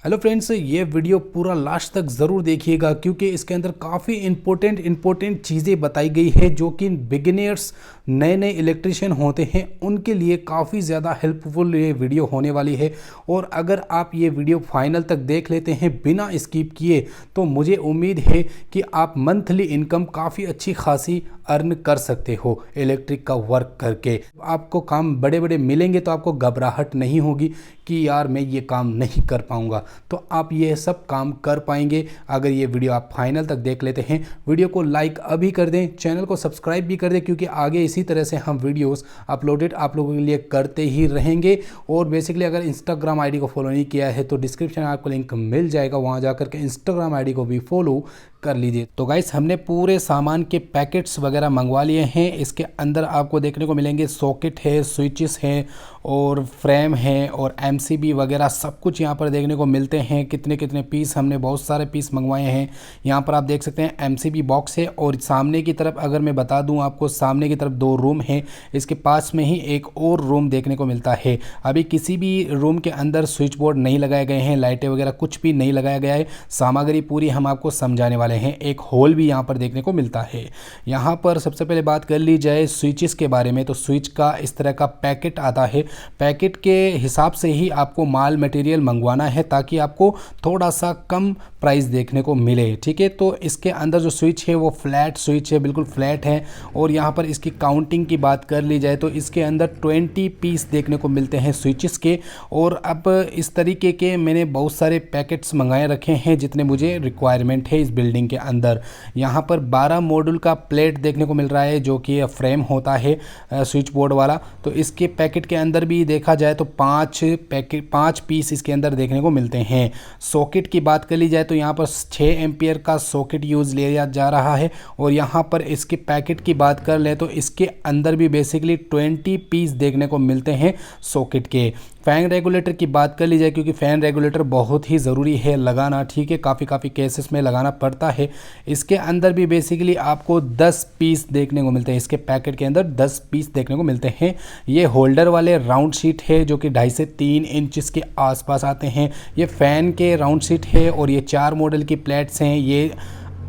Hello friends, ये video पूरा last तक ज़रूर देखिएगा क्योंकि इसके अंदर काफ़ी इंपॉर्टेंट चीज़ें बताई गई है जो कि बिगिनर्स नए नए इलेक्ट्रिशियन होते हैं उनके लिए काफ़ी ज़्यादा हेल्पफुल ये वीडियो होने वाली है। और अगर आप ये वीडियो फाइनल तक देख लेते हैं बिना स्किप किए तो मुझे उम्मीद है कि आप मंथली इनकम काफ़ी अच्छी खासी अर्न कर सकते हो इलेक्ट्रिक का वर्क करके। आपको काम बड़े बड़े मिलेंगे तो आपको घबराहट नहीं होगी कि यार मैं ये काम नहीं कर पाऊंगा, तो आप ये सब काम कर पाएंगे अगर ये वीडियो आप फाइनल तक देख लेते हैं। वीडियो को लाइक अभी कर दें, चैनल को सब्सक्राइब भी कर दें क्योंकि आगे इसी तरह से हम वीडियोस अपलोडेड आप लोगों के लिए करते ही रहेंगे। और बेसिकली अगर इंस्टाग्राम आईडी को फॉलो नहीं किया है तो डिस्क्रिप्शन में आपको लिंक मिल जाएगा, वहाँ जा करके इंस्टाग्राम आईडी को भी फॉलो कर लीजिए। तो गाइस, हमने पूरे सामान के पैकेट्स वगैरह मंगवा लिए हैं। इसके अंदर आपको देखने को मिलेंगे सॉकेट है, स्विचेस हैं और फ्रेम है और एमसीबी वगैरह सब कुछ यहाँ पर देखने को मिलते हैं। कितने कितने पीस, हमने बहुत सारे पीस मंगवाए हैं। यहाँ पर आप देख सकते हैं एमसीबी बॉक्स है और सामने की तरफ अगर मैं बता दूँ आपको, सामने की तरफ 2 रूम है, इसके पास में ही एक और रूम देखने को मिलता है। अभी किसी भी रूम के अंदर स्विच बोर्ड नहीं लगाए गए हैं, लाइटें वगैरह कुछ भी नहीं लगाया गया है। सामग्री पूरी हम आपको समझाने वाले हैं। एक होल भी यहाँ पर देखने को मिलता है। यहाँ पर सबसे पहले बात कर ली जाए स्विचेस के बारे में, तो स्विच का इस तरह का पैकेट आता है। पैकेट के हिसाब से ही आपको माल मटेरियल मंगवाना है ताकि आपको थोड़ा सा कम प्राइस देखने को मिले, ठीक है। तो इसके अंदर जो स्विच है वो फ्लैट स्विच है, बिल्कुल फ्लैट है। और यहाँ पर इसकी काउंटिंग की बात कर ली जाए तो इसके अंदर 20 पीस देखने को मिलते हैं स्विचेस के। और अब इस तरीके के मैंने बहुत सारे पैकेट्स मंगाए रखे हैं जितने मुझे रिक्वायरमेंट है इस बिल्डिंग के अंदर। यहाँ पर 12 मॉड्यूल का प्लेट देखने को मिल रहा है जो कि फ्रेम होता है स्विच बोर्ड वाला। तो इसके पैकेट के अंदर भी देखा जाए तो 5 पीस इसके अंदर देखने को मिलते हैं। सॉकेट की बात कर ली जाए तो यहाँ पर 6 एम्पियर का सॉकेट यूज़ लिया जा रहा है। और यहाँ पर इसके पैकेट की बात कर ले तो इसके अंदर भी बेसिकली 20 पीस देखने को मिलते हैं सॉकेट के। फ़ैन रेगुलेटर की बात कर ली जाए क्योंकि फ़ैन रेगुलेटर बहुत ही ज़रूरी है लगाना, ठीक है। काफ़ी केसेस में लगाना पड़ता है। इसके अंदर भी बेसिकली आपको 10 पीस देखने को मिलते हैं। इसके पैकेट के अंदर 10 पीस देखने को मिलते हैं। ये होल्डर वाले राउंड शीट है जो कि 2.5 से 3 इंच के आसपास आते हैं। ये फ़ैन के राउंड शीट है और ये 4 मॉडल की प्लेट्स हैं। ये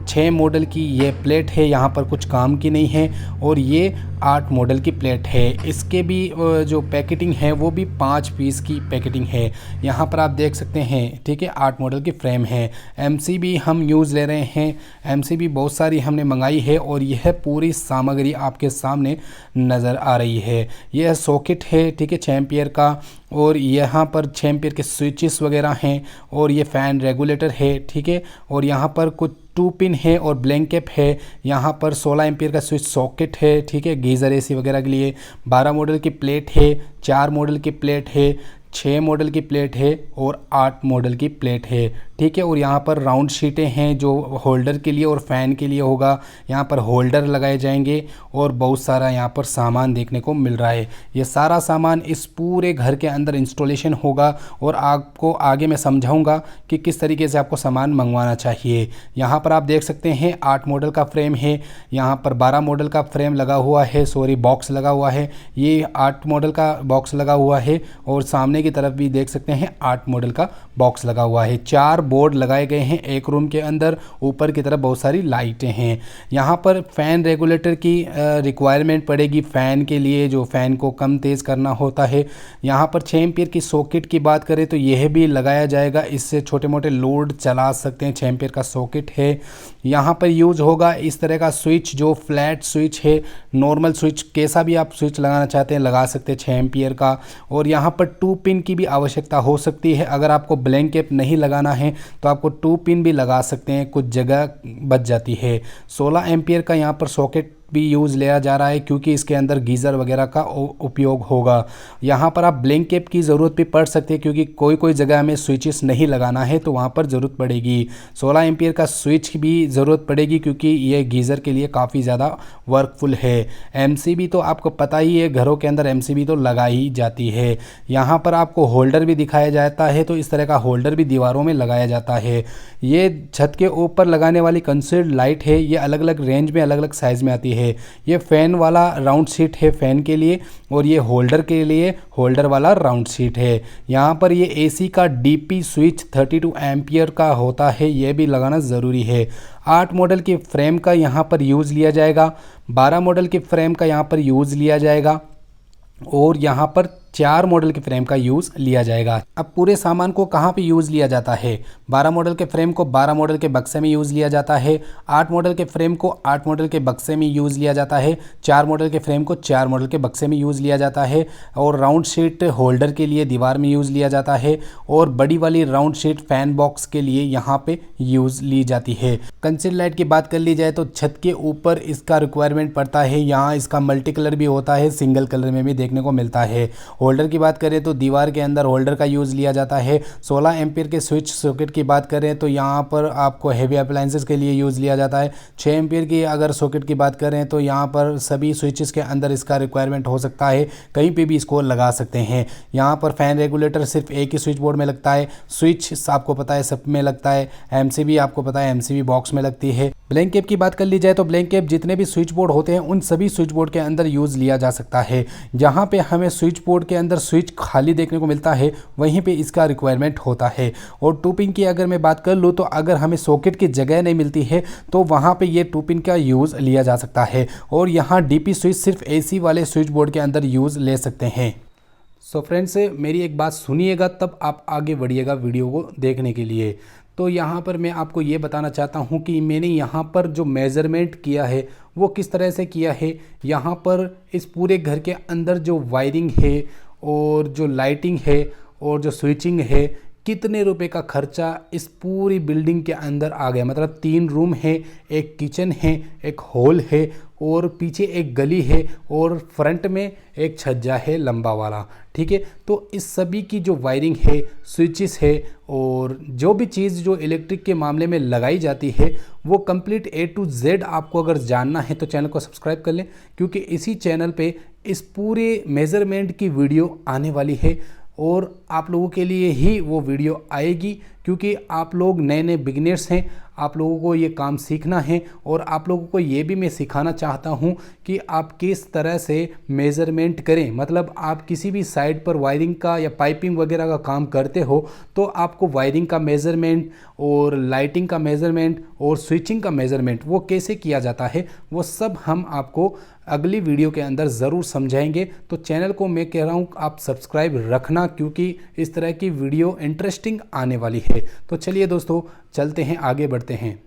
6 मॉडल की ये प्लेट है, यहाँ पर कुछ काम की नहीं है। और ये 8 मॉडल की प्लेट है। इसके भी जो पैकेटिंग है वो भी 5 पीस की पैकेटिंग है, यहाँ पर आप देख सकते हैं, ठीक है। 8 मॉडल की फ्रेम है। एमसीबी हम यूज़ ले रहे हैं, एमसीबी बहुत सारी हमने मंगाई है और यह पूरी सामग्री आपके सामने नज़र आ रही है। यह सॉकेट है, ठीक है, 6 एम्पियर का। और यहाँ पर 6 एम्पियर के स्विचेस वगैरह हैं और ये फ़ैन रेगुलेटर है, ठीक है। और यहाँ पर कुछ 2 पिन है और ब्लैंकेट है। यहाँ पर 16 एम्पियर का स्विच सॉकेट है, ठीक है, गीज़र एसी वगैरह के लिए। 12 मॉडल की प्लेट है, 4 मॉडल की प्लेट है, 6 मॉडल की प्लेट है और 8 मॉडल की प्लेट है, ठीक है। और यहाँ पर राउंड शीटें हैं जो होल्डर के लिए और फ़ैन के लिए होगा। यहाँ पर होल्डर लगाए जाएंगे और बहुत सारा यहाँ पर सामान देखने को मिल रहा है। ये सारा सामान इस पूरे घर के अंदर इंस्टॉलेशन होगा और आपको आगे मैं समझाऊंगा कि किस तरीके से आपको सामान मंगवाना चाहिए। यहाँ पर आप देख सकते हैं 8 मॉडल का फ्रेम है, यहाँ पर 12 मॉडल का फ्रेम लगा हुआ है, बॉक्स लगा हुआ है। ये 8 मॉडल का बॉक्स लगा हुआ है और सामने की तरफ भी देख सकते हैं 8 मॉडल का बॉक्स लगा हुआ है। 4 बोर्ड लगाए गए हैं एक रूम के अंदर। ऊपर की तरफ बहुत सारी लाइटें हैं। यहाँ पर फ़ैन रेगुलेटर की रिक्वायरमेंट पड़ेगी फ़ैन के लिए, जो फ़ैन को कम तेज़ करना होता है। यहाँ पर 6 एम्पियर की सॉकेट की बात करें तो यह भी लगाया जाएगा, इससे छोटे मोटे लोड चला सकते हैं। 6 एम्पियर का सॉकेट है। यहाँ पर यूज़ होगा इस तरह का स्विच जो फ्लैट स्विच है, नॉर्मल स्विच, कैसा भी आप स्विच लगाना चाहते हैं लगा सकते हैं 6 एम्पियर का। और यहाँ पर 2 पिन की भी आवश्यकता हो सकती है। अगर आपको ब्लैंकेट नहीं लगाना है तो आपको 2 पिन भी लगा सकते हैं, कुछ जगह बच जाती है। 16 एम्पियर का यहाँ पर सॉकेट भी यूज़ लिया जा रहा है क्योंकि इसके अंदर गीज़र वगैरह का उपयोग होगा। यहाँ पर आप ब्लैंकेट की ज़रूरत भी पड़ सकती है क्योंकि कोई जगह हमें स्विचेस नहीं लगाना है तो वहाँ पर ज़रूरत पड़ेगी। 16 एम्पियर का स्विच की भी ज़रूरत पड़ेगी क्योंकि ये गीज़र के लिए काफ़ी ज़्यादा वर्कफुल है। एमसीबी तो आपको पता ही है, घरों के अंदर एमसीबी तो लगाई ही जाती है। यहाँ पर आपको होल्डर भी दिखाया जाता है, तो इस तरह का होल्डर भी दीवारों में लगाया जाता है। ये छत के ऊपर लगाने वाली कंसील्ड लाइट है, ये अलग अलग रेंज में अलग अलग साइज़ में आती है। है। ये फ़ैन वाला राउंड सीट है फ़ैन के लिए, और ये होल्डर के लिए होल्डर वाला राउंड सीट है। यहाँ पर ये एसी का डीपी स्विच 32 एम्पियर का होता है, ये भी लगाना ज़रूरी है। 8 मॉडल के फ्रेम का यहाँ पर यूज़ लिया जाएगा, 12 मॉडल के फ्रेम का यहाँ पर यूज़ लिया जाएगा, और यहाँ पर 4 मॉडल के फ्रेम का यूज़ लिया जाएगा। अब पूरे सामान को कहाँ पे यूज़ लिया जाता है? 12 मॉडल के फ्रेम को 12 मॉडल के बक्से में यूज़ लिया जाता है, 8 मॉडल के फ्रेम को 8 मॉडल के बक्से में यूज़ लिया जाता है, 4 मॉडल के फ्रेम को 4 मॉडल के बक्से में यूज़ लिया जाता है, और राउंड शीट होल्डर के लिए दीवार में यूज़ लिया जाता है, और बड़ी वाली राउंड शीट फैन बॉक्स के लिए यहाँ पे यूज़ ली जाती है। कंसील लाइट की बात कर ली जाए तो छत के ऊपर इसका रिक्वायरमेंट पड़ता है। यहाँ इसका मल्टी कलर भी होता है, सिंगल कलर में भी देखने को मिलता है। होल्डर की बात करें तो दीवार के अंदर होल्डर का यूज़ लिया जाता है। 16 एम्पीयर के स्विच सॉकेट की बात करें तो यहाँ पर आपको हेवी अप्लायंसेस के लिए यूज़ लिया जाता है। 6 एम्पीयर की अगर सॉकेट की बात करें तो यहाँ पर सभी स्विचेस के अंदर इसका रिक्वायरमेंट हो सकता है, कहीं पे भी इसको लगा सकते हैं। यहाँ पर फ़ैन रेगुलेटर सिर्फ एक ही स्विच बोर्ड में लगता है, स्विच आपको पता है सब में लगता है, एमसीबी आपको पता है एमसीबी बॉक्स में लगती है। ब्लैंक कैप की बात कर ली जाए तो ब्लैंक कैप जितने भी स्विच बोर्ड होते हैं उन सभी स्विच बोर्ड के अंदर यूज़ लिया जा सकता है। जहाँ पे हमें स्विच बोर्ड के अंदर स्विच खाली देखने को मिलता है वहीं पे इसका रिक्वायरमेंट होता है। और टू पिन की अगर मैं बात कर लूँ तो अगर हमें सॉकेट की जगह नहीं मिलती है तो वहाँ पे ये टू पिन का यूज़ लिया जा सकता है। और यहाँ डीपी स्विच सिर्फ एसी वाले स्विच बोर्ड के अंदर यूज़ ले सकते हैं। सो फ्रेंड्स, मेरी एक बात सुनिएगा तब आप आगे बढ़िएगा वीडियो को देखने के लिए। तो यहाँ पर मैं आपको ये बताना चाहता हूँ कि मैंने यहाँ पर जो मेज़रमेंट किया है वो किस तरह से किया है। यहाँ पर इस पूरे घर के अंदर जो वायरिंग है और जो लाइटिंग है और जो स्विचिंग है, कितने रुपए का खर्चा इस पूरी बिल्डिंग के अंदर आ गया। मतलब 3 रूम है, एक किचन है, एक हॉल है, और पीछे एक गली है, और फ्रंट में एक छज्जा है लंबा वाला। ठीक है, तो इस सभी की जो वायरिंग है, स्विचेस है, और जो भी चीज़ जो इलेक्ट्रिक के मामले में लगाई जाती है वो कंप्लीट A to Z आपको अगर जानना है तो चैनल को सब्सक्राइब कर लें, क्योंकि इसी चैनल पे इस पूरे मेज़रमेंट की वीडियो आने वाली है। और आप लोगों के लिए ही वो वीडियो आएगी, क्योंकि आप लोग नए नए बिगिनर्स हैं, आप लोगों को ये काम सीखना है। और आप लोगों को ये भी मैं सिखाना चाहता हूँ कि आप किस तरह से मेज़रमेंट करें। मतलब आप किसी भी साइड पर वायरिंग का या पाइपिंग वगैरह का काम करते हो तो आपको वायरिंग का मेज़रमेंट और लाइटिंग का मेज़रमेंट और स्विचिंग का मेज़रमेंट वो कैसे किया जाता है, वो सब हम आपको अगली वीडियो के अंदर ज़रूर समझाएंगे। तो चैनल को मैं कह रहा हूँ आप सब्सक्राइब रखना, क्योंकि इस तरह की वीडियो इंटरेस्टिंग आने वाली है। तो चलिए दोस्तों, चलते हैं, आगे बढ़ते हैं।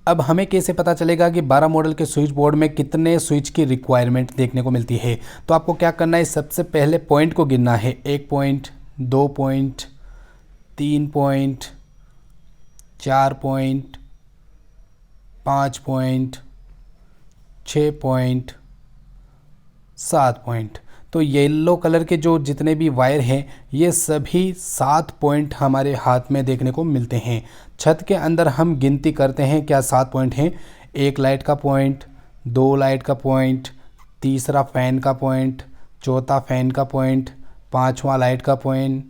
अब हमें कैसे पता चलेगा कि 12 मॉडल के स्विच बोर्ड में कितने स्विच की रिक्वायरमेंट देखने को मिलती है? तो आपको क्या करना है, सबसे पहले पॉइंट को गिनना है। 1 point, 2 point, 3 point, 4 point, 5 point, 6 point, 7 point. तो येलो कलर के जो जितने भी वायर हैं ये सभी 7 पॉइंट हमारे हाथ में देखने को मिलते हैं। छत के अंदर हम गिनती करते हैं, क्या 7 पॉइंट हैं? 1 लाइट का पॉइंट, 2 लाइट का पॉइंट, तीसरा फ़ैन का पॉइंट, चौथा फ़ैन का पॉइंट, 5वां लाइट का पॉइंट,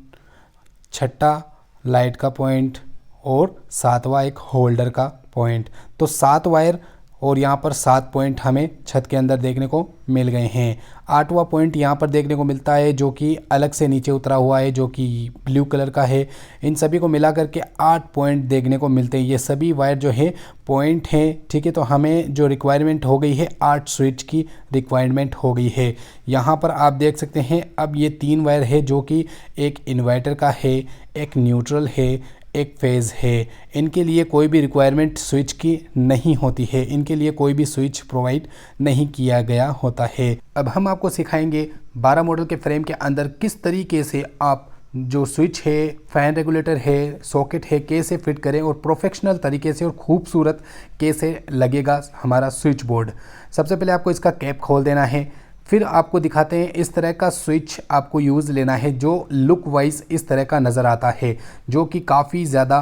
6ठा लाइट का पॉइंट, और 7वां एक होल्डर का पॉइंट। तो 7 वायर और यहाँ पर 7 पॉइंट हमें छत के अंदर देखने को मिल गए हैं। 8वां पॉइंट यहाँ पर देखने को मिलता है जो कि अलग से नीचे उतरा हुआ है, जो कि ब्लू कलर का है। इन सभी को मिला करके 8 पॉइंट देखने को मिलते हैं। ये सभी वायर जो है पॉइंट हैं। ठीक है, तो हमें जो रिक्वायरमेंट हो गई है 8 स्विच की रिक्वायरमेंट हो गई है। यहाँ पर आप देख सकते हैं अब ये 3 वायर है जो कि एक इन्वर्टर का है, एक न्यूट्रल है, एक फेज़ है। इनके लिए कोई भी रिक्वायरमेंट स्विच की नहीं होती है, इनके लिए कोई भी स्विच प्रोवाइड नहीं किया गया होता है। अब हम आपको सिखाएंगे 12 मॉडल के फ्रेम के अंदर किस तरीके से आप जो स्विच है, फ़ैन रेगुलेटर है, सॉकेट है, कैसे फिट करें और प्रोफेशनल तरीके से और खूबसूरत कैसे लगेगा हमारा स्विच बोर्ड। सबसे पहले आपको इसका कैप खोल देना है, फिर आपको दिखाते हैं इस तरह का स्विच आपको यूज़ लेना है जो लुक वाइज इस तरह का नज़र आता है, जो कि काफ़ी ज़्यादा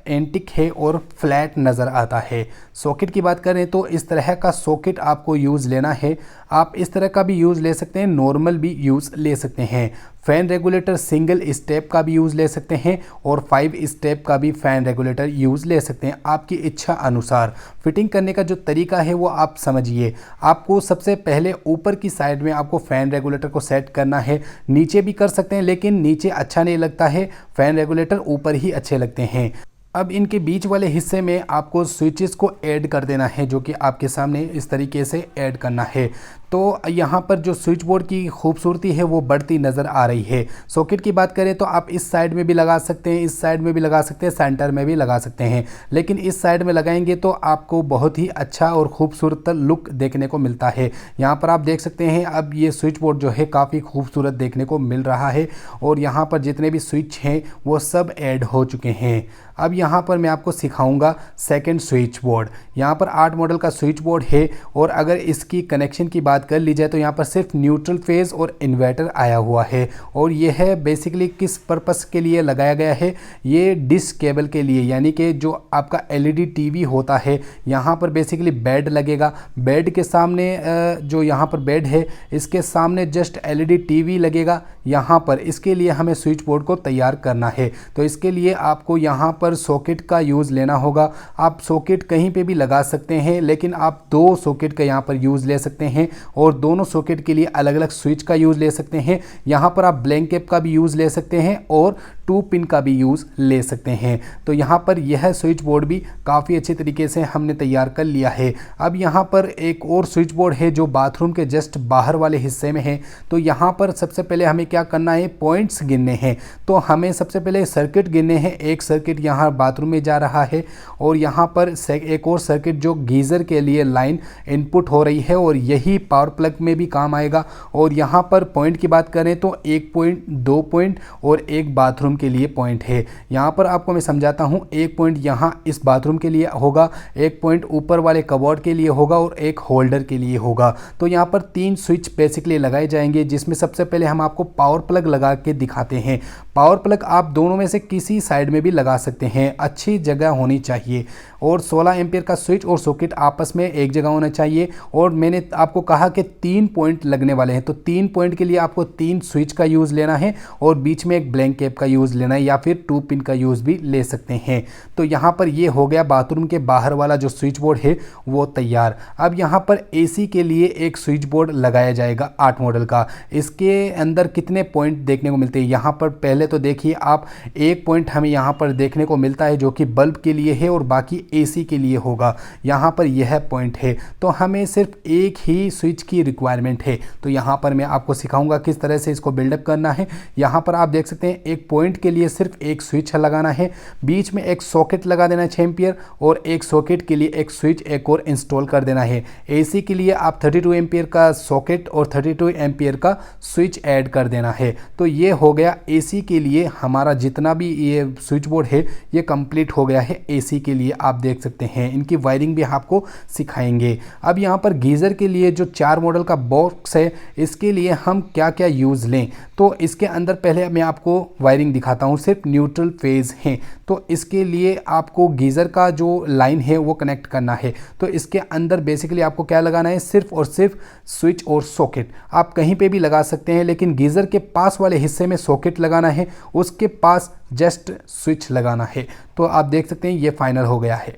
एंटिक है और फ्लैट नज़र आता है। सॉकेट की बात करें तो इस तरह का सॉकेट आपको यूज़ लेना है। आप इस तरह का भी यूज़ ले सकते हैं, नॉर्मल भी यूज़ ले सकते हैं। फ़ैन रेगुलेटर सिंगल स्टेप का भी यूज़ ले सकते हैं और 5 स्टेप का भी फ़ैन रेगुलेटर यूज़ ले सकते हैं, आपकी इच्छा अनुसार। फिटिंग करने का जो तरीका है वो आप समझिए। आपको सबसे पहले ऊपर की साइड में आपको फ़ैन रेगुलेटर को सेट करना है। नीचे भी कर सकते हैं लेकिन नीचे अच्छा नहीं लगता है, फ़ैन रेगुलेटर ऊपर ही अच्छे लगते हैं। अब इनके बीच वाले हिस्से में आपको स्विचेस को ऐड कर देना है, जो कि आपके सामने इस तरीके से ऐड करना है। तो यहाँ पर जो स्विच बोर्ड की खूबसूरती है वो बढ़ती नज़र आ रही है। सॉकेट की बात करें तो आप इस साइड में भी लगा सकते हैं, इस साइड में भी लगा सकते हैं, सेंटर में भी लगा सकते हैं, लेकिन इस साइड में लगाएंगे तो आपको बहुत ही अच्छा और खूबसूरत लुक देखने को मिलता है। यहाँ पर आप देख सकते हैं अब ये स्विच बोर्ड जो है काफ़ी खूबसूरत देखने को मिल रहा है और यहाँ पर जितने भी स्विच हैं वो सब ऐड हो चुके हैं। अब यहाँ पर मैं आपको सिखाऊंगा सेकंड स्विच बोर्ड। यहाँ पर 8 मॉडल का स्विच बोर्ड है और अगर इसकी कनेक्शन की बात कर ली जाए तो यहाँ पर सिर्फ न्यूट्रल फेज़ और इन्वर्टर आया हुआ है। और ये है बेसिकली किस पर्पस के लिए लगाया गया है, ये डिश केबल के लिए, यानी कि जो आपका एलईडी टीवी होता है यहाँ पर बेसिकली बेड लगेगा। बेड के सामने जो यहाँ पर बेड है इसके सामने जस्ट एलईडी टीवी लगेगा यहाँ पर। इसके लिए हमें स्विच बोर्ड को तैयार करना है, तो इसके लिए आपको यहाँ पर सॉकेट का यूज़ लेना होगा। आप सॉकेट कहीं पे भी लगा सकते हैं, लेकिन आप 2 सॉकेट का यहाँ पर यूज़ ले सकते हैं और दोनों सॉकेट के लिए अलग अलग स्विच का यूज़ ले सकते हैं। यहाँ पर आप ब्लैंक कैप का भी यूज़ ले सकते हैं और 2 पिन का भी यूज़ ले सकते हैं। तो यहाँ पर यह स्विच बोर्ड भी काफ़ी अच्छे तरीके से हमने तैयार कर लिया है। अब यहाँ पर एक और स्विच बोर्ड है जो बाथरूम के जस्ट बाहर वाले हिस्से में है। तो यहाँ पर सबसे पहले हमें क्या करना है, पॉइंट्स गिनने हैं। तो हमें सबसे पहले सर्किट गिनने हैं। एक सर्किट यहाँ बाथरूम में जा रहा है और यहाँ पर एक और सर्किट जो गीज़र के लिए लाइन इनपुट हो रही है और यही पावर प्लग में भी काम आएगा। और यहाँ पर पॉइंट की बात करें तो 1 पॉइंट, 2 पॉइंट और एक बाथरूम के लिए पॉइंट है। यहाँ पर आपको मैं समझाता हूँ। 1 पॉइंट यहाँ इस बाथरूम के लिए होगा, 1 पॉइंट ऊपर वाले कबोर्ड के लिए होगा और एक होल्डर के लिए होगा। तो यहाँ पर 3 स्विच बेसिकली लगाए जाएंगे, जिसमें सबसे पहले हम आपको पावर प्लग लगा के दिखाते हैं। पावर प्लग आप दोनों में से किसी साइड में भी लगा सकते हैं, अच्छी जगह होनी चाहिए। और 16 एम्पियर का स्विच और सॉकेट आपस में एक जगह होना चाहिए। और मैंने आपको कहा कि 3 पॉइंट लगने वाले हैं, तो 3 पॉइंट के लिए आपको 3 स्विच का यूज़ लेना है और बीच में एक ब्लैंक कैप का यूज़ लेना है, या फिर 2 पिन का यूज़ भी ले सकते हैं। तो यहाँ पर ये हो गया बाथरूम के बाहर वाला जो स्विच बोर्ड है वो तैयार। अब यहाँ पर एसी के लिए एक स्विच बोर्ड लगाया जाएगा 8 मॉडल का। इसके अंदर कितने पॉइंट देखने को मिलते हैं, यहाँ पर पहले तो देखिए आप, 1 पॉइंट हमें यहाँ पर देखने को मिलता है जो कि बल्ब के लिए है और बाकी एसी के लिए होगा। यहाँ पर यह पॉइंट है, तो हमें सिर्फ एक ही स्विच की रिक्वायरमेंट है। तो यहाँ पर मैं आपको सिखाऊंगा किस तरह से इसको बिल्डअप करना है। यहाँ पर आप देख सकते हैं एक पॉइंट के लिए सिर्फ एक स्विच लगाना है, बीच में एक सॉकेट लगा देना है 6 एम्पियर और एक सॉकेट के लिए एक स्विच एक और इंस्टॉल कर देना है। एसी के लिए आप 32 एम्पियर का सॉकेट और 32 एम्पियर का स्विच ऐड कर देना है। तो ये हो गया एसी के लिए। हमारा जितना भी ये स्विच बोर्ड है ये कंप्लीट हो गया है एसी के लिए। आप देख सकते हैं इनकी वायरिंग भी आपको सिखाएंगे। अब यहाँ पर गीज़र के लिए जो 4 मॉडल का बॉक्स है, इसके लिए हम क्या क्या यूज़ लें, तो इसके अंदर पहले मैं आपको वायरिंग दिखाता हूँ। सिर्फ न्यूट्रल फेज़ हैं, तो इसके लिए आपको गीज़र का जो लाइन है वो कनेक्ट करना है। तो इसके अंदर बेसिकली आपको क्या लगाना है, सिर्फ और सिर्फ स्विच और सॉकेट। आप कहीं पे भी लगा सकते हैं, लेकिन गीज़र के पास वाले हिस्से में सॉकेट लगाना है, उसके पास जस्ट स्विच लगाना है। तो आप देख सकते हैं ये फाइनल हो गया है।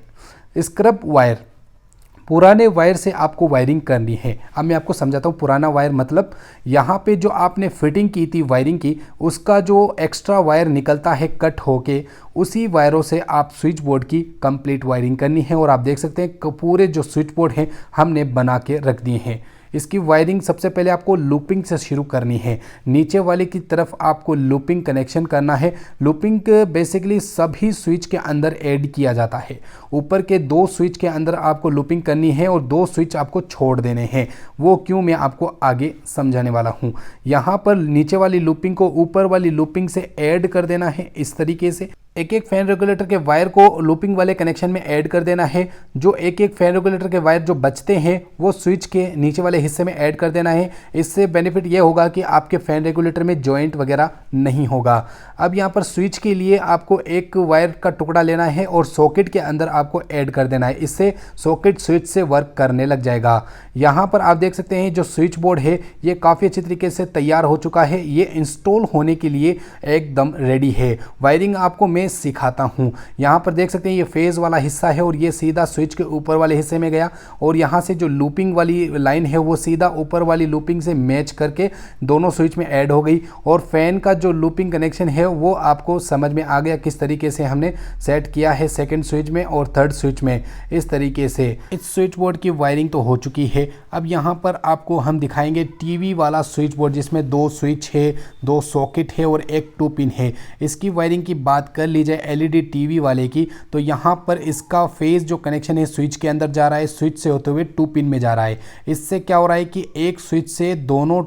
स्क्रब वायर, पुराने वायर से आपको वायरिंग करनी है। अब मैं आपको समझाता हूँ। पुराना वायर मतलब यहाँ पे जो आपने फिटिंग की थी वायरिंग की, उसका जो एक्स्ट्रा वायर निकलता है कट होके, उसी वायरों से आप स्विच बोर्ड की कंप्लीट वायरिंग करनी है। और आप देख सकते हैं पूरे जो स्विच बोर्ड हैं हमने बना के रख दिए हैं। इसकी वायरिंग सबसे पहले आपको लूपिंग से शुरू करनी है। नीचे वाले की तरफ आपको लूपिंग कनेक्शन करना है। लूपिंग बेसिकली सभी स्विच के अंदर ऐड किया जाता है। ऊपर के 2 स्विच के अंदर आपको लूपिंग करनी है और 2 स्विच आपको छोड़ देने हैं। वो क्यों, मैं आपको आगे समझाने वाला हूँ। यहाँ पर नीचे वाली लूपिंग को ऊपर वाली लूपिंग से ऐड कर देना है इस तरीके से। एक एक फैन रेगुलेटर के वायर को लूपिंग वाले कनेक्शन में ऐड कर देना है। जो एक एक फैन रेगुलेटर के वायर जो बचते हैं वो स्विच के नीचे वाले हिस्से में ऐड कर देना है। इससे बेनिफिट ये होगा कि आपके फैन रेगुलेटर में जॉइंट वगैरह नहीं होगा। अब यहाँ पर स्विच के लिए आपको एक वायर का टुकड़ा लेना है और सॉकेट के अंदर आपको ऐड कर देना है। इससे सॉकेट स्विच से वर्क करने लग जाएगा। यहाँ पर आप देख सकते हैं जो स्विच बोर्ड है ये काफ़ी अच्छी तरीके से तैयार हो चुका है। ये इंस्टॉल होने के लिए एकदम रेडी है। वायरिंग आपको मैं सिखाता हूँ। यहाँ पर देख सकते हैं ये फेज़ वाला हिस्सा है और ये सीधा स्विच के ऊपर वाले हिस्से में गया और यहाँ से जो लूपिंग वाली लाइन है वो सीधा ऊपर वाली लूपिंग से मैच करके दोनों स्विच में ऐड हो गई। और फैन का जो लूपिंग कनेक्शन है वो आपको समझ में आ गया किस तरीके से हमने सेट किया है सेकंड स्विच में और थर्ड स्विच में। इस तरीके से इस स्विच बोर्ड की वायरिंग तो हो चुकी है। अब यहाँ पर आपको हम दिखाएंगे टीवी वाला स्विच बोर्ड जिसमें 2 स्विच है, 2 सॉकेट है और एक 2 पिन है। इसकी वायरिंग की बात कर ली जाए एलईडी टीवी वाले की तो यहाँ पर इसका फेज जो कनेक्शन है स्विच के अंदर जा रहा है, स्विच से होते हुए 2 पिन में जा रहा है। इससे क्या हो रहा है कि एक स्विच से दोनों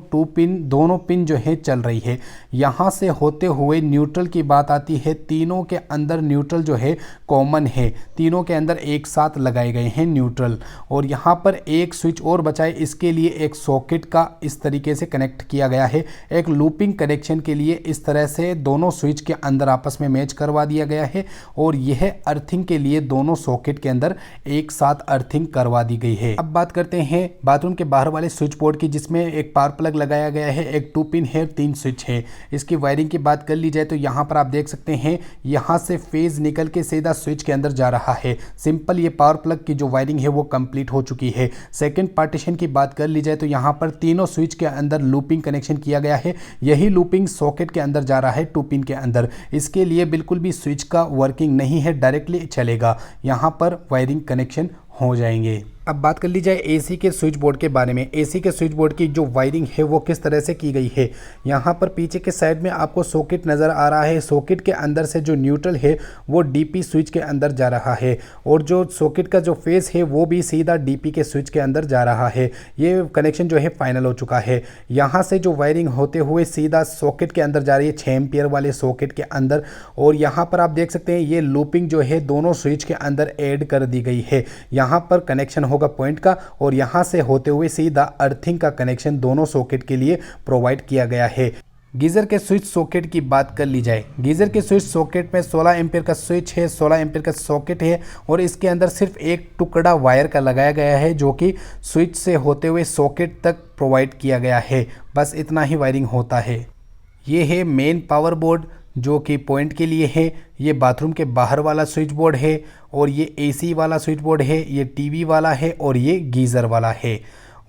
पिन जो है चल रही है। यहाँ से होते हुए न्यूट्रल की बात आती है। तीनों के अंदर न्यूट्रल जो है कॉमन है, तीनों के अंदर एक साथ लगाए गए हैं न्यूट्रल। और यहाँ पर एक स्विच और बचा है, इसके लिए एक सॉकेट का इस तरीके से कनेक्ट किया गया है। एक लूपिंग कनेक्शन के लिए इस तरह से दोनों स्विच के अंदर आपस में मैच करवा दिया गया है और यह अर्थिंग के लिए दोनों सॉकेट के अंदर एक साथ अर्थिंग करवा दी गई है। अब बात करते हैं बाथरूम के बाहर वाले स्विच बोर्ड की जिसमें एक पावर प्लग लगाया गया है, एक 2 पिन है, 3 स्विच है। इसकी वायरिंग की बात कर ली जाए तो यहाँ पर आप देख सकते हैं यहाँ से फेज निकल के सीधा स्विच के अंदर जा रहा है। सिंपल ये पावर प्लग की जो वायरिंग है वो कंप्लीट हो चुकी है। सेकंड पार्टीशन की बात कर ली जाए तो यहाँ पर तीनों स्विच के अंदर लूपिंग कनेक्शन किया गया है। यही लूपिंग सॉकेट के अंदर जा रहा है 2 पिन के अंदर। इसके लिए बिल्कुल भी स्विच का वर्किंग नहीं है, डायरेक्टली चलेगा। यहाँ पर वायरिंग कनेक्शन हो जाएंगे। अब बात कर ली जाए एसी के स्विच बोर्ड के बारे में। एसी के स्विच बोर्ड की जो वायरिंग है वो किस तरह से की गई है। यहाँ पर पीछे के साइड में आपको सॉकेट नज़र आ रहा है। सॉकेट के अंदर से जो न्यूट्रल है वो डीपी स्विच के अंदर जा रहा है और जो सॉकेट का जो फेस है वो भी सीधा डीपी के स्विच के अंदर जा रहा है। ये कनेक्शन जो है फाइनल हो चुका है। यहाँ से जो वायरिंग होते हुए सीधा सॉकेट के अंदर जा रही है 6 एम्पियर वाले सॉकेट के अंदर। और यहाँ पर आप देख सकते हैं ये लूपिंग जो है दोनों स्विच के अंदर ऐड कर दी गई है। यहाँ पर कनेक्शन होगा पॉइंट का और यहां से होते हुए सीधा अर्थिंग का कनेक्शन दोनों सॉकेट के लिए प्रोवाइड किया गया है। गीजर के स्विच सॉकेट की बात कर ली जाए। गीजर के स्विच सॉकेट में 16 एम्पियर का स्विच है, 16 एम्पियर का सॉकेट है और इसके अंदर सिर्फ एक टुकड़ा वायर का लगाया गया है जो कि स्विच से होते हुए सॉकेट तक प्रोवाइड किया गया है। बस इतना ही वायरिंग होता है। ये है मेन पावर बोर्ड जो कि पॉइंट के लिए है। ये बाथरूम के बाहर वाला स्विच बोर्ड है और ये एसी वाला स्विच बोर्ड है, ये टीवी वाला है और ये गीज़र वाला है।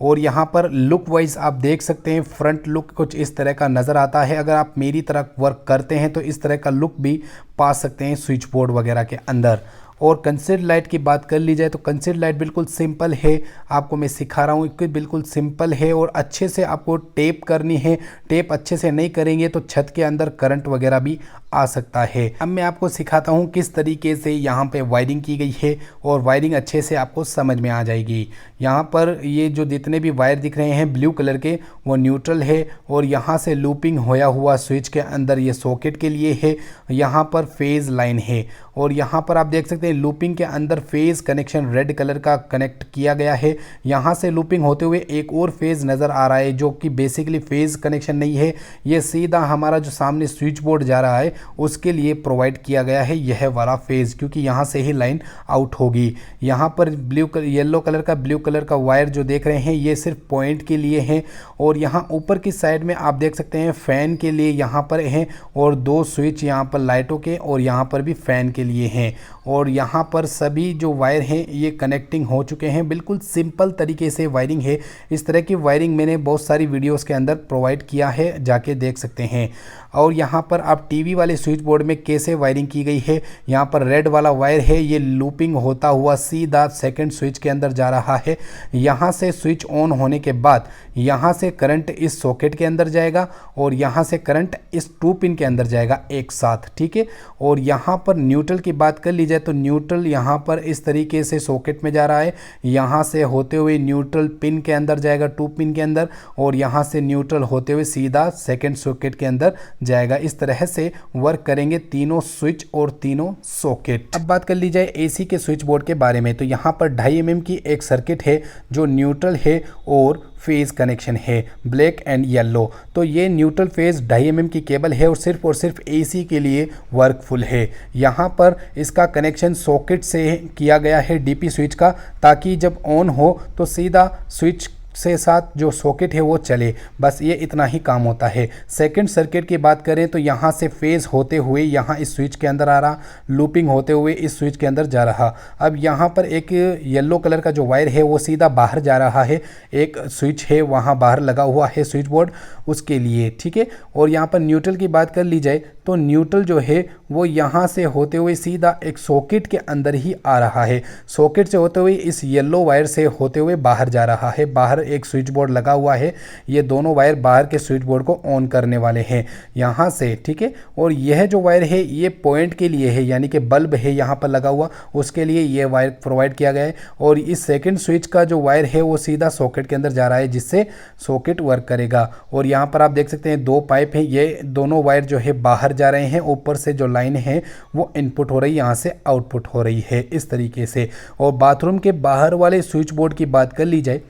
और यहाँ पर लुक वाइज आप देख सकते हैं फ्रंट लुक कुछ इस तरह का नज़र आता है। अगर आप मेरी तरह वर्क करते हैं तो इस तरह का लुक भी पा सकते हैं स्विच बोर्ड वगैरह के अंदर। और कंसील्ड लाइट की बात कर ली जाए तो कंसील्ड लाइट बिल्कुल सिंपल है। आपको मैं सिखा रहा हूँ कि बिल्कुल सिंपल है और अच्छे से आपको टेप करनी है। टेप अच्छे से नहीं करेंगे तो छत के अंदर करंट वगैरह भी आ सकता है। अब मैं आपको सिखाता हूँ किस तरीके से यहाँ पे वायरिंग की गई है और वायरिंग अच्छे से आपको समझ में आ जाएगी। यहाँ पर ये जो जितने भी वायर दिख रहे हैं ब्लू कलर के वो न्यूट्रल है और यहाँ से लूपिंग होया हुआ स्विच के अंदर ये सॉकेट के लिए है। यहाँ पर फेज़ लाइन है और यहाँ पर आप देख सकते हैं लूपिंग के अंदर फेज़ कनेक्शन रेड कलर का कनेक्ट किया गया है। यहाँ से लूपिंग होते हुए एक और फेज़ नज़र आ रहा है जो कि बेसिकली फेज़ कनेक्शन नहीं है। ये सीधा हमारा जो सामने स्विच बोर्ड जा रहा है उसके लिए प्रोवाइड किया गया है यह वाला फेज़, क्योंकि यहाँ से ही लाइन आउट होगी। यहाँ पर येलो कलर का ब्लू कलर का वायर जो देख रहे हैं ये सिर्फ पॉइंट के लिए है। और यहाँ ऊपर की साइड में आप देख सकते हैं फ़ैन के लिए यहाँ पर हैं और 2 स्विच यहाँ पर लाइटों के और यहाँ पर भी फ़ैन के लिए हैं। और यहाँ पर सभी जो वायर हैं ये कनेक्टिंग हो चुके हैं। बिल्कुल सिंपल तरीके से वायरिंग है। इस तरह की वायरिंग मैंने बहुत सारी वीडियोस के अंदर प्रोवाइड किया है, जाके देख सकते हैं। और यहाँ पर आप टीवी वाले स्विच बोर्ड में कैसे वायरिंग की गई है, यहाँ पर रेड वाला वायर है, ये लूपिंग होता हुआ सीधा सेकंड स्विच के अंदर जा रहा है। यहाँ से स्विच ऑन होने के बाद यहाँ से करंट इस सॉकेट के अंदर जाएगा और यहाँ से करंट इस 2 पिन के अंदर जाएगा एक साथ, ठीक है। और यहाँ पर न्यूट्रल की बात कर ली जाए तो न्यूट्रल यहाँ पर इस तरीके से सॉकेट में जा रहा है। यहाँ से होते हुए न्यूट्रल पिन के अंदर जाएगा 2 पिन के अंदर और यहाँ से न्यूट्रल होते हुए सीधा सेकंड सॉकेट के अंदर जाएगा। इस तरह से वर्क करेंगे तीनों स्विच और तीनों सॉकेट। अब बात कर ली जाए एसी के स्विच बोर्ड के बारे में, तो यहाँ पर 2.5 mm की एक सर्किट है जो न्यूट्रल है और फेज कनेक्शन है ब्लैक एंड येलो। तो ये न्यूट्रल फेज 2.5 mm की केबल है और सिर्फ एसी के लिए वर्कफुल है। यहाँ पर इसका कनेक्शन सॉकेट से किया गया है डीपी स्विच का, ताकि जब ऑन हो तो सीधा स्विच से साथ जो सॉकेट है वो चले, बस ये इतना ही काम होता है। सेकंड सर्किट की बात करें तो यहाँ से फेज होते हुए यहाँ इस स्विच के अंदर आ रहा, लूपिंग होते हुए इस स्विच के अंदर जा रहा। अब यहाँ पर एक येलो कलर का जो वायर है वो सीधा बाहर जा रहा है, एक स्विच है वहाँ बाहर लगा हुआ है स्विच बोर्ड उसके लिए, ठीक है। और यहाँ पर न्यूट्रल की बात कर ली जाए तो न्यूट्रल जो है वो यहाँ से होते हुए सीधा एक सॉकेट के अंदर ही आ रहा है, सॉकेट से होते हुए इस येलो वायर से होते हुए बाहर जा रहा है। बाहर एक स्विच बोर्ड लगा हुआ है, ये दोनों वायर बाहर के स्विच बोर्ड को ऑन करने वाले हैं यहाँ से, ठीक है। और यह जो वायर है ये पॉइंट के लिए है, यानी कि बल्ब है यहाँ पर लगा हुआ, उसके लिए ये वायर प्रोवाइड किया गया है। और इस सेकंड स्विच का जो वायर है वो सीधा सॉकेट के अंदर जा रहा है, जिससे सॉकेट वर्क करेगा। और यहाँ पर आप देख सकते हैं 2 पाइप है, ये दोनों वायर जो है बाहर जा रहे हैं, ऊपर से जो लाइन है वो इनपुट हो रही है, यहाँ से आउटपुट हो रही है इस तरीके से। और बाथरूम के बाहर वाले स्विच बोर्ड की बात कर ली जाए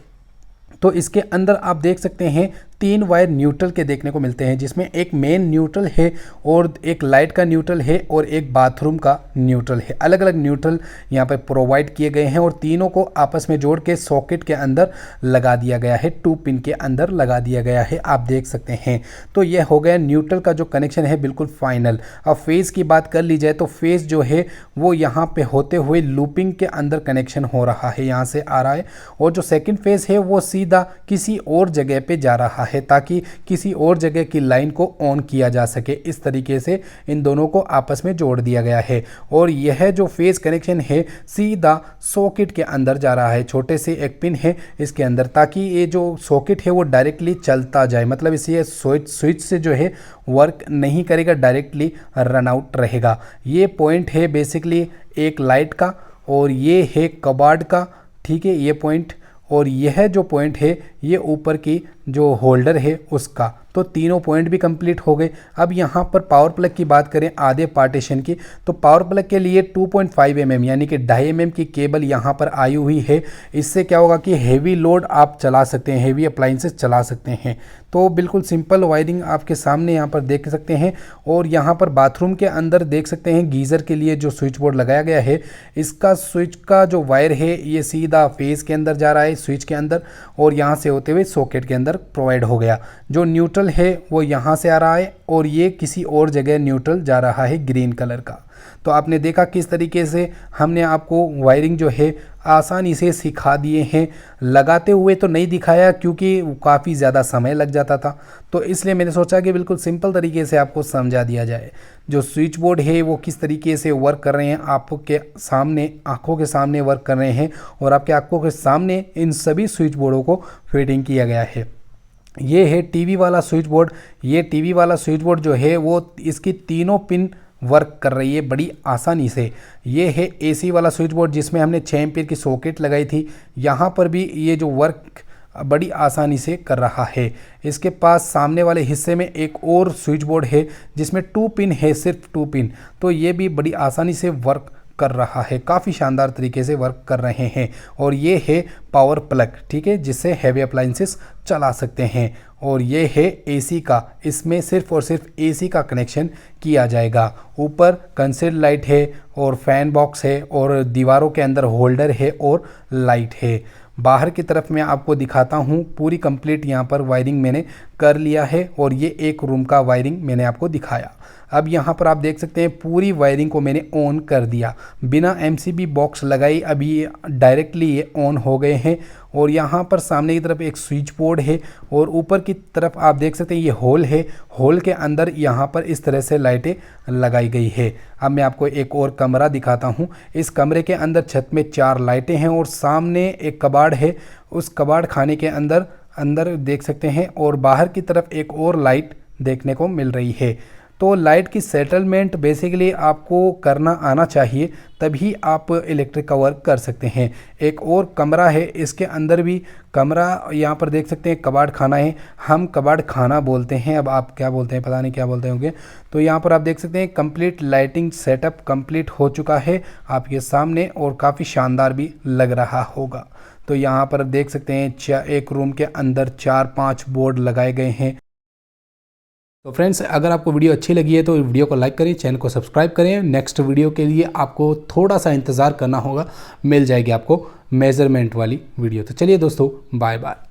तो इसके अंदर आप देख सकते हैं 3 वायर न्यूट्रल के देखने को मिलते हैं, जिसमें एक मेन न्यूट्रल है और एक लाइट का न्यूट्रल है और एक बाथरूम का न्यूट्रल है। अलग अलग न्यूट्रल यहाँ पर प्रोवाइड किए गए हैं और तीनों को आपस में जोड़ के सॉकेट के अंदर लगा दिया गया है, 2 पिन के अंदर लगा दिया गया है, आप देख सकते हैं। तो यह हो गया न्यूट्रल का जो कनेक्शन है बिल्कुल फाइनल। अब फेज की बात कर ली जाए तो फेज जो है वो यहाँ पे होते हुए लूपिंग के अंदर कनेक्शन हो रहा है, यहाँ से आ रहा है। और जो सेकेंड फेज है वो सीधा किसी और जगह पे जा रहा है, ताकि किसी और जगह की लाइन को ऑन किया जा सके। इस तरीके से इन दोनों को आपस में जोड़ दिया गया है। और यह जो फेज कनेक्शन है सीधा सॉकेट के अंदर जा रहा है, छोटे से एक पिन है इसके अंदर, ताकि ये जो सॉकेट है वो डायरेक्टली चलता जाए, मतलब इसे स्विच से जो है वर्क नहीं करेगा, डायरेक्टली रन आउट रहेगा। ये पॉइंट है बेसिकली एक लाइट का और ये है कबाड़ का, ठीक है, ये पॉइंट। और यह जो पॉइंट है ये ऊपर की जो होल्डर है उसका। तो तीनों पॉइंट भी कंप्लीट हो गए। अब यहाँ पर पावर प्लग की बात करें आधे पार्टीशन की, तो पावर प्लग के लिए 2.5 mm यानी कि 2.5 mm की केबल यहाँ पर आई हुई है। इससे क्या होगा कि हेवी लोड आप चला सकते हैं, हेवी अप्लाइंसेस चला सकते हैं। तो बिल्कुल सिंपल वायरिंग आपके सामने यहाँ पर देख सकते हैं। और यहाँ पर बाथरूम के अंदर देख सकते हैं गीज़र के लिए जो स्विच बोर्ड लगाया गया है, इसका स्विच का जो वायर है ये सीधा फेज के अंदर जा रहा है स्विच के अंदर, और यहाँ से होते हुए सॉकेट के अंदर प्रोवाइड हो गया। जो न्यूट्रल है वो यहाँ से आ रहा है और ये किसी और जगह न्यूट्रल जा रहा है ग्रीन कलर का। तो आपने देखा किस तरीके से हमने आपको वायरिंग जो है आसानी से सिखा दिए हैं। लगाते हुए तो नहीं दिखाया क्योंकि काफ़ी ज़्यादा समय लग जाता था, तो इसलिए मैंने सोचा कि बिल्कुल सिंपल तरीके से आपको समझा दिया जाए। जो स्विच बोर्ड है वो किस तरीके से वर्क कर रहे हैं, आपके सामने आंखों के सामने वर्क कर रहे हैं, और आपके आंखों के सामने इन सभी स्विच बोर्डों को फिटिंग किया गया है। ये है टीवी वाला स्विच बोर्ड। ये टीवी वाला स्विच बोर्ड जो है वो इसकी तीनों पिन वर्क कर रही है बड़ी आसानी से। ये है एसी वाला स्विच बोर्ड जिसमें हमने 6 एम्पीयर की सॉकेट लगाई थी। यहाँ पर भी ये जो वर्क बड़ी आसानी से कर रहा है। इसके पास सामने वाले हिस्से में एक और स्विच बोर्ड है जिसमें 2 पिन है, सिर्फ 2 पिन, तो ये भी बड़ी आसानी से वर्क कर रहा है, काफ़ी शानदार तरीके से वर्क कर रहे हैं। और ये है पावर प्लग, ठीक है, जिससे हैवी अप्लाइंसेस चला सकते हैं। और ये है एसी का, इसमें सिर्फ और सिर्फ एसी का कनेक्शन किया जाएगा। ऊपर कंसील्ड लाइट है और फैन बॉक्स है और दीवारों के अंदर होल्डर है और लाइट है। बाहर की तरफ मैं आपको दिखाता हूँ, पूरी कंप्लीट यहाँ पर वायरिंग मैंने कर लिया है और ये एक रूम का वायरिंग मैंने आपको दिखाया। अब यहाँ पर आप देख सकते हैं पूरी वायरिंग को मैंने ऑन कर दिया बिना एमसीबी बॉक्स लगाई, अभी डायरेक्टली ये ऑन हो गए हैं। और यहाँ पर सामने की तरफ एक स्विच बोर्ड है और ऊपर की तरफ आप देख सकते हैं ये होल है, होल के अंदर यहाँ पर इस तरह से लाइटें लगाई गई है। अब मैं आपको एक और कमरा दिखाता हूँ। इस कमरे के अंदर छत में 4 लाइटें हैं और सामने एक कबाड़ है, उस कबाड़ खाने के अंदर देख सकते हैं, और बाहर की तरफ एक और लाइट देखने को मिल रही है। तो लाइट की सेटलमेंट बेसिकली आपको करना आना चाहिए, तभी आप इलेक्ट्रिक का वर्क कर सकते हैं। एक और कमरा है, इसके अंदर भी कमरा यहाँ पर देख सकते हैं, कबाड़ खाना है, हम कबाड़ खाना बोलते हैं, अब आप क्या बोलते हैं पता नहीं क्या बोलते होंगे। तो यहाँ पर आप देख सकते हैं कंप्लीट लाइटिंग सेटअप कंप्लीट हो चुका है आपके सामने और काफ़ी शानदार भी लग रहा होगा। तो यहाँ पर देख सकते हैं एक रूम के अंदर 4-5 बोर्ड लगाए गए हैं। तो फ्रेंड्स, अगर आपको वीडियो अच्छी लगी है तो वीडियो को लाइक करें, चैनल को सब्सक्राइब करें। नेक्स्ट वीडियो के लिए आपको थोड़ा सा इंतज़ार करना होगा, मिल जाएगी आपको मेज़रमेंट वाली वीडियो। तो चलिए दोस्तों, बाय बाय।